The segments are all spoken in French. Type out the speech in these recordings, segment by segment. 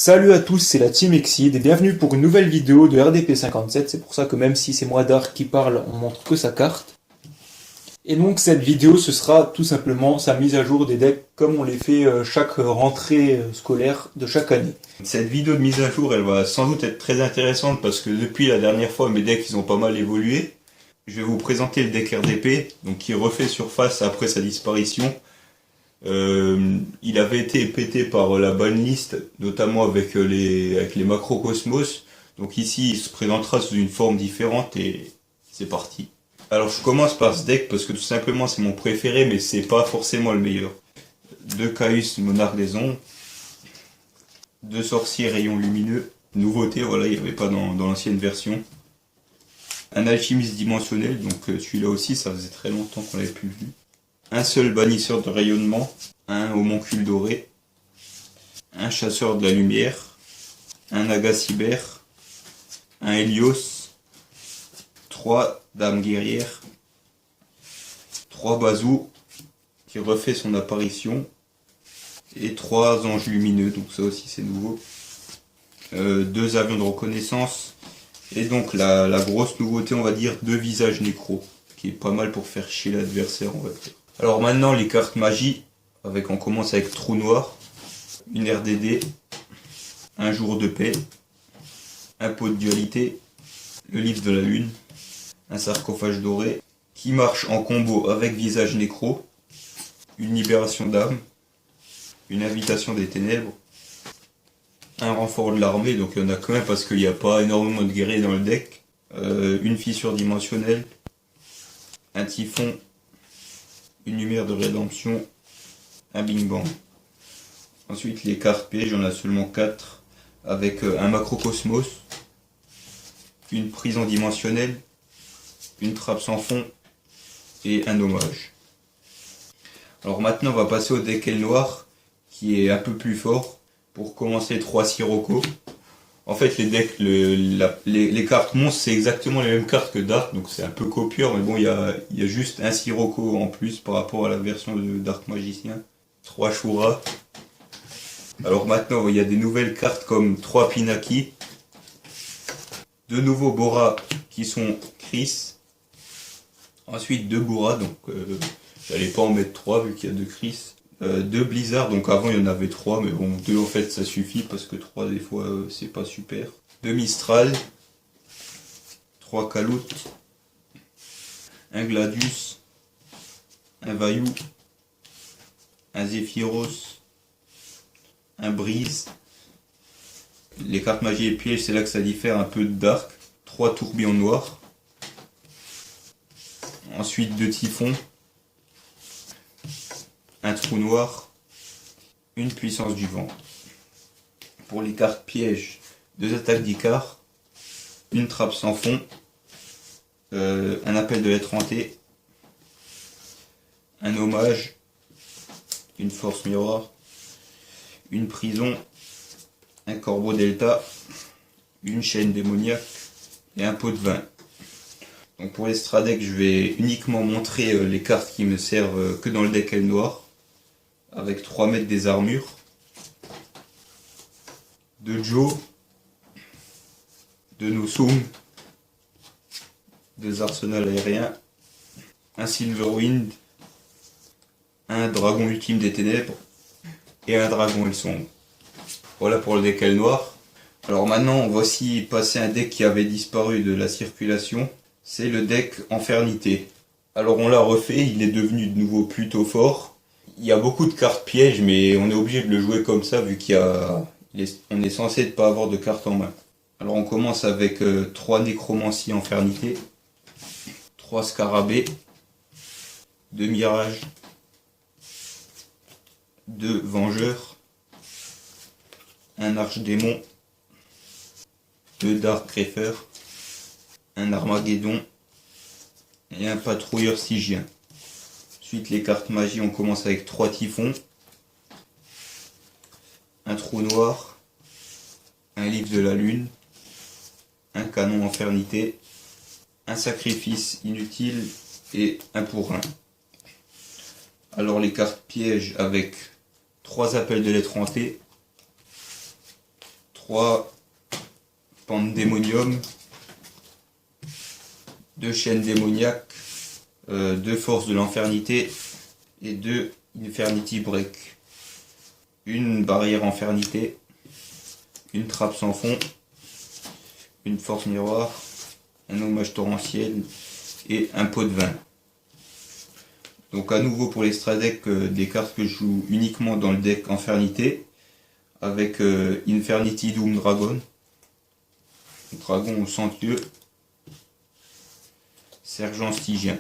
Salut à tous, c'est la Team Exceed et bienvenue pour une nouvelle vidéo de RDP 57. C'est pour ça que même si c'est moi Dark qui parle, on montre que sa carte. Et donc cette vidéo, ce sera tout simplement sa mise à jour des decks comme on les fait chaque rentrée scolaire de chaque année. Cette vidéo de mise à jour, elle va sans doute être très intéressante parce que depuis la dernière fois, mes decks ils ont pas mal évolué. Je vais vous présenter le deck RDP, donc qui refait surface après sa disparition. Il avait été pété par la banlist, notamment avec les macrocosmos. Donc ici, il se présentera sous une forme différente et c'est parti. Alors je commence par ce deck parce que tout simplement c'est mon préféré, mais c'est pas forcément le meilleur. 2 Caius Monarque des Ombres, 2 Sorciers Rayons Lumineux, nouveauté, voilà, il n'y avait pas dans l'ancienne version. Un Alchimiste Dimensionnel, donc celui-là aussi, ça faisait très longtemps qu'on l'avait plus vu. Un seul Bannisseur de Rayonnement, un Homoncule Doré, un Chasseur de la Lumière, un Agaciber, un Hélios, 3 Dames Guerrières, 3 Bazou qui refait son apparition, et 3 Anges Lumineux, donc ça aussi c'est nouveau. 2 Avions de Reconnaissance, et donc la grosse nouveauté, on va dire, 2 Visages Nécro, qui est pas mal pour faire chier l'adversaire, on va dire. Alors maintenant les cartes magie, on commence avec Trou Noir, une RDD, un Jour de Paix, un Pot de Dualité, le Livre de la Lune, un Sarcophage Doré, qui marche en combo avec Visage Nécro, une Libération d'âme, une Invitation des Ténèbres, un renfort de l'armée, donc il y en a quand même parce qu'il n'y a pas énormément de guerriers dans le deck, une Fissure Dimensionnelle, un Typhon, une Lumière de Rédemption, un Bing Bang. Ensuite les cartes pièges, j'en ai seulement 4, avec un Macrocosmos, une Prison Dimensionnelle, une Trappe sans fond et un Hommage. Alors maintenant on va passer au deck aile noire qui est un peu plus fort. Pour commencer, 3 Sirocco. En fait les decks, les cartes monstres c'est exactement les mêmes cartes que Dark, donc c'est un peu copieur, mais bon il y a juste un Sirocco en plus par rapport à la version de Dark Magicien. 3 Shura. Alors maintenant il y a des nouvelles cartes comme 3 Pinaki, 2 nouveaux Bora qui sont Chris, ensuite 2 Bora, donc j'allais pas en mettre 3 vu qu'il y a 2 Chris, 2 Blizzard, donc avant il y en avait 3 mais bon 2 en fait ça suffit parce que 3 des fois c'est pas super, 2 Mistral, 3 Kalout, un Gladius, un Vaillou, un Zephyros, un Brise. Les cartes magie et pièges, c'est là que ça diffère un peu de Dark. 3 Tourbillons noirs, ensuite 2 Typhons, un Trou Noir, une Puissance du Vent. Pour les cartes pièges, 2 Attaques d'Icare, une Trappe sans fond, un Appel de lettre hantée, un Hommage, une Force Miroir, une Prison, un Corbeau Delta, une Chaîne démoniaque et un Pot de vin. Donc pour les stradecks, je vais uniquement montrer les cartes qui me servent que dans le deck aile noire, avec 3 mètres des armures, 2 Joe, 2 Nosum, 2 arsenals aériens, un Silverwind, un Dragon ultime des ténèbres et un Dragon aile sombre. Voilà pour le deck aile noire. Alors maintenant on va aussi passer un deck qui avait disparu de la circulation, c'est le deck Infernité. Alors on l'a refait, il est devenu de nouveau plutôt fort. Il y a beaucoup de cartes pièges mais on est obligé de le jouer comme ça vu on est censé ne pas avoir de cartes en main. Alors on commence avec 3 Nécromancie Infernité, 3 Scarabées, 2 Mirages, 2 Vengeurs, un Archdémon, 2 Dark Greffer, un Armageddon et un Patrouilleur Stygien. Ensuite les cartes magie, on commence avec 3 Typhons, un Trou Noir, un Livre de la Lune, un Canon Infernité, un Sacrifice Inutile et un pour 1. Alors les cartes pièges avec 3 Appels de lettre hantée, 3 Pandémonium, 2 chaînes démoniaques, 2 forces de l'infernité et 2 Infernity Break. Une barrière infernité, une trappe sans fond, une force miroir, un hommage torrentiel et un pot de vin. Donc à nouveau pour l'extra deck, des cartes que je joue uniquement dans le deck infernité, avec Infernity Doom Dragon, dragon au centre-lieu, sergent stygien.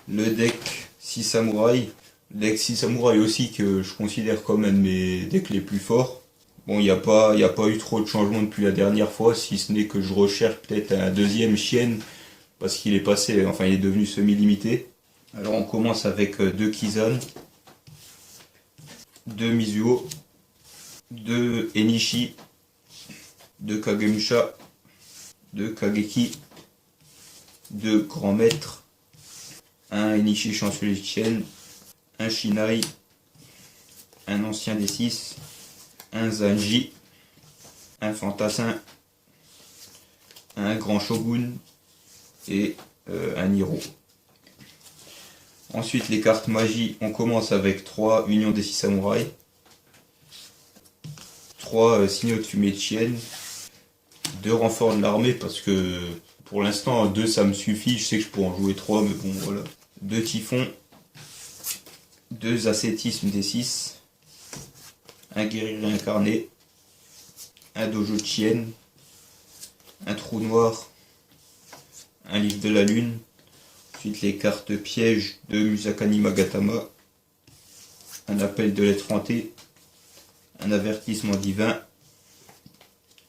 Le deck 6 samouraïs, le deck 6 samouraïs aussi que je considère comme un de mes decks les plus forts. Bon, il n'y a pas eu trop de changements depuis la dernière fois, si ce n'est que je recherche peut-être un deuxième Chien, parce qu'il est passé, enfin il est devenu semi-limité. Alors on commence avec 2 Kizan, 2 Mizuo, 2 Enishi, 2 Kagemusha, 2 Kageki, 2 Grands Maîtres, un Enishi Chancelier de Chien, un Shinai, un Ancien des 6, un Zanji, un Fantassin, un Grand Shogun et un Hiro. Ensuite les cartes magie, on commence avec 3 Union des 6 samouraïs, 3 signaux de fumée de Chien, 2 renforts de l'armée parce que pour l'instant 2 ça me suffit, je sais que je pourrais en jouer 3 mais bon voilà. 2 typhons, 2 ascétismes des 6, un guerrier incarné, un dojo de Chien, un trou noir, un livre de la lune, ensuite les cartes pièges de Musakani Magatama, un appel de lettre hantée, un avertissement divin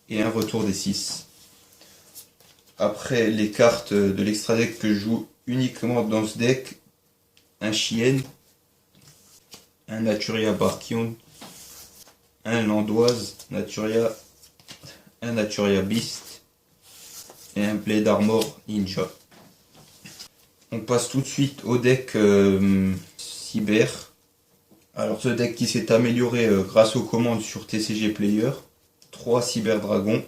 et un retour des 6. Après les cartes de l'extra deck que je joue uniquement dans ce deck, un Chien, un Naturia Barkion, un Landoise Naturia, un Naturia Beast et un Blade Armor Ninja. On passe tout de suite au deck Cyber. Alors ce deck qui s'est amélioré grâce aux commandes sur TCG Player. 3 Cyber Dragons,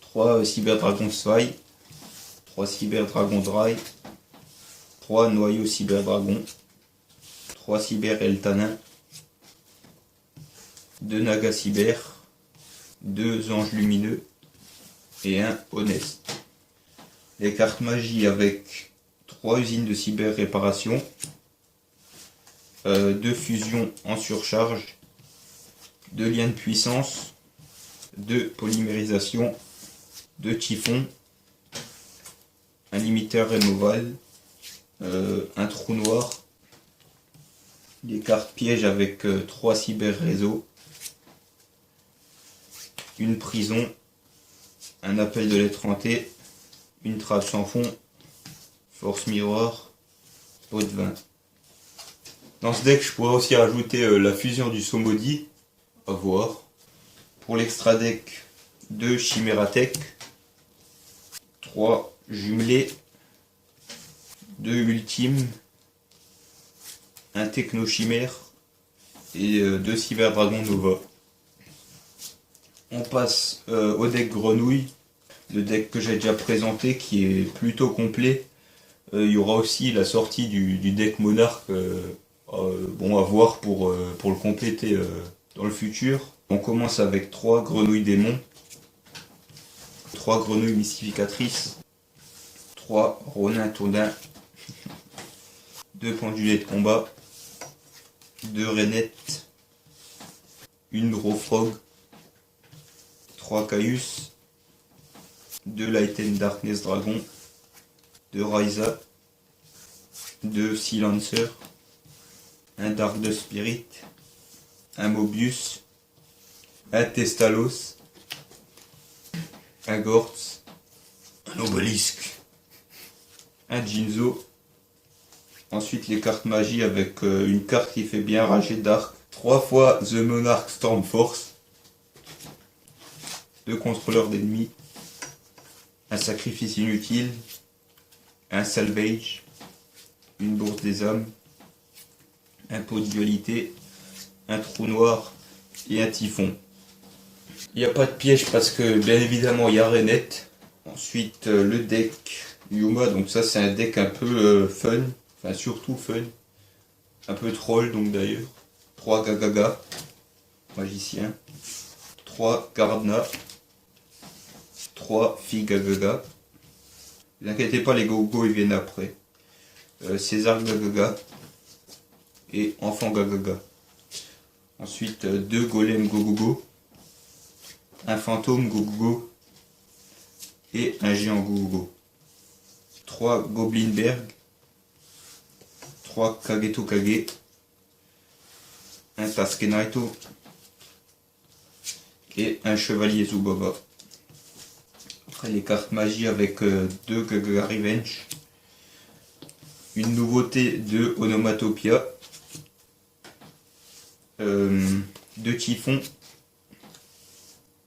3 Cyber Dragon Svai, 3 Cyber Dragon Dry, 3 Noyaux Cyber Dragon, 3 Cyber Eltanin, 2 Naga Cyber, 2 Anges Lumineux et 1 Honest. Les cartes magie avec 3 usines de cyber réparation, 2 fusions en surcharge, 2 liens de puissance, 2 polymérisation, 2 typhons, un limiteur removal, un trou noir, des cartes pièges avec 3 cyber réseaux, une prison, un appel de lettre hantée, une trappe sans fond, force miroir, pot de vin. Dans ce deck, je pourrais aussi rajouter la fusion du Somodi, à voir. Pour l'extra deck, 2 Chimératech, 3 jumelés, 2 ultimes, un Techno Chimère et 2 Cyber Dragon Nova. On passe au deck Grenouille, le deck que j'ai déjà présenté qui est plutôt complet. Il y aura aussi la sortie du deck Monarch, bon à voir pour le compléter dans le futur. On commence avec 3 grenouilles démons, 3 grenouilles mystificatrices, 3 Ronin Taudin, 2 pendulés de combat, 2 rainettes, une gros frog, 3 Caius, 2 Light and Darkness Dragon, 2 Raiza, 2 Silencer, un Dark de Spirit, un Mobius, un Testalos, un Gortz, un Obélisque, un Jinzo. Ensuite les cartes magie avec une carte qui fait bien rager Dark, 3 fois The Monarch Storm Force, 2 contrôleurs d'ennemis, un sacrifice inutile, un salvage, une bourse des âmes, un pot de dualité, un trou noir et un typhon. Il n'y a pas de piège parce que bien évidemment il y a Renet. Ensuite le deck Yuma, donc ça c'est un deck un peu fun, enfin surtout fun, un peu troll donc d'ailleurs. 3 Gagaga, magicien, 3 Gardna, 3 filles Gagaga. Ne vous inquiétez pas, les Gogo ils viennent après. César Gagaga et Enfant Gagaga. Ensuite 2 Golem Gogogo, un Fantôme Gogogo et un Géant Gogogo. 3 Goblinberg, 3 Kageto Kage, un Taskenaito et un Chevalier Zubaba. Après les cartes magie avec 2 Gagaga Revenge, une nouveauté de Onomatopia, 2 Typhons,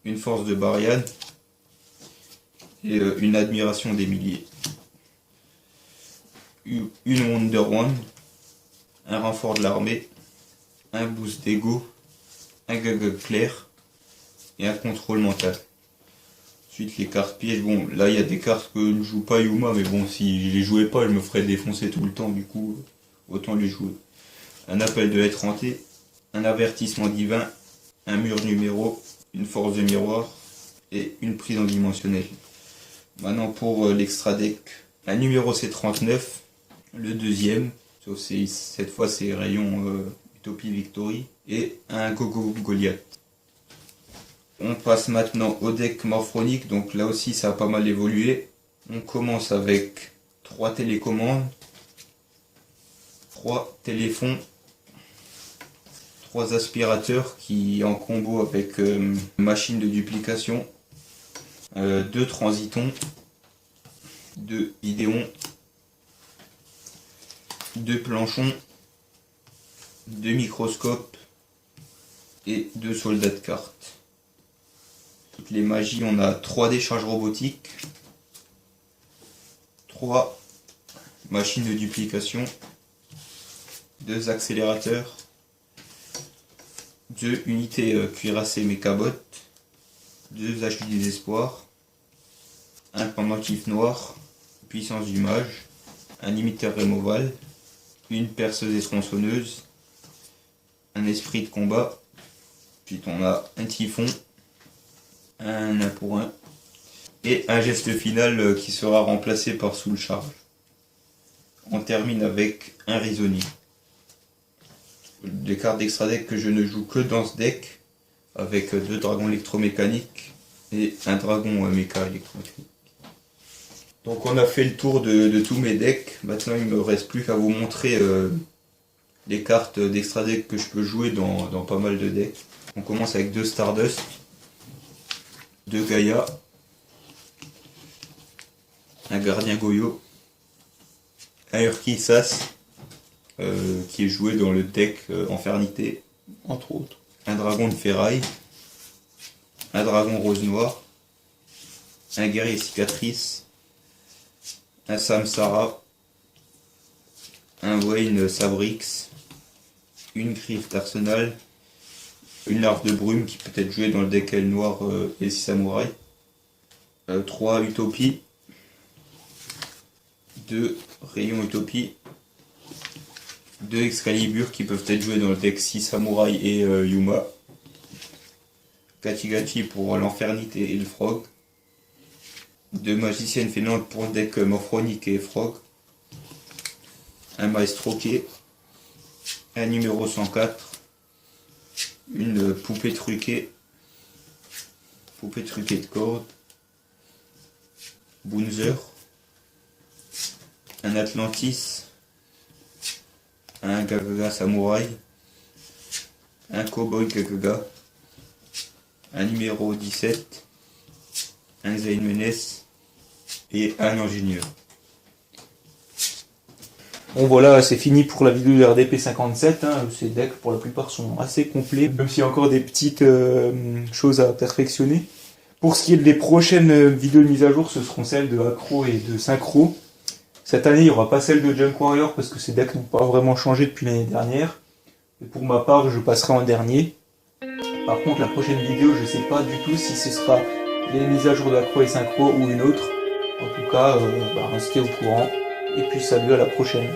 une force de Barian et une admiration des milliers. Une Wonder One, un renfort de l'armée, un boost d'ego, un Gaga clair et un contrôle mental. Ensuite les cartes pièges, bon là il y a des cartes que ne joue pas Yuma, mais bon si je les jouais pas je me ferais défoncer tout le temps, du coup autant les jouer. Un appel de lettre hantée, un avertissement divin, un mur numéro, une force de miroir et une prison dimensionnelle. Maintenant pour l'extra deck, un numéro c'est 39, le deuxième, sauf cette fois c'est rayon Utopie Victory, et un Gogo Goliath. On passe maintenant au deck Morphronique, donc là aussi ça a pas mal évolué. On commence avec 3 télécommandes, 3 téléphones, 3 aspirateurs qui en combo avec machine de duplication, 2 transitons, 2 idéons, 2 planchons, 2 microscopes et 2 soldats de cartes. Toutes les magies, on a 3 décharges robotiques, 3 machines de duplication, 2 accélérateurs, 2 unités cuirassées mécabot, 2 haches du désespoir, un pendentif noir, puissance du mage, un limiteur removal, une perceuse et tronçonneuse, un esprit de combat, ensuite on a un typhon, un 1 pour 1 et un geste final qui sera remplacé par Soul Charge. On termine avec un risonnier. Des cartes d'extra deck que je ne joue que dans ce deck, avec 2 dragons électromécaniques et un dragon méca électromécanique. Donc on a fait le tour de tous mes decks. Maintenant il me reste plus qu'à vous montrer les cartes d'extra deck que je peux jouer dans pas mal de decks. On commence avec 2 Stardust, 2 Gaïa, un Gardien Goyo, un Urkisas qui est joué dans le deck Infernité, entre autres. Un dragon de ferraille, un dragon rose noir, un guerrier cicatrice, un Samsara, un Wayne Sabrix, une griffe d'arsenal, une larve de brume qui peut être jouée dans le deck aile noire et 6 samouraïs, 3 Utopie, 2 rayons Utopie, 2 Excalibur qui peuvent être joués dans le deck 6 samouraïs et Yuma, Gachi pour l'Infernité et le Frog, 2 magiciennes fainéantes pour le deck Morphronique et Frog, un Maestro Quai, un numéro 104, une poupée truquée de corde, Boonzer, un Atlantis, un Gagaga Samouraï, un Cowboy Gagaga, un numéro 17, un Zayn Menace et un ingénieur. Bon voilà, c'est fini pour la vidéo de RDP 57, hein. Ces decks pour la plupart sont assez complets, même s'il y a encore des petites choses à perfectionner. Pour ce qui est des prochaines vidéos de mise à jour, ce seront celles de Acro et de Synchro. Cette année, il n'y aura pas celle de Junk Warrior parce que ces decks n'ont pas vraiment changé depuis l'année dernière. Et pour ma part, je passerai en dernier. Par contre, la prochaine vidéo, je sais pas du tout si ce sera les mises à jour d'Acro et Synchro ou une autre. En tout cas, restez au courant. Et puis salut, à la prochaine.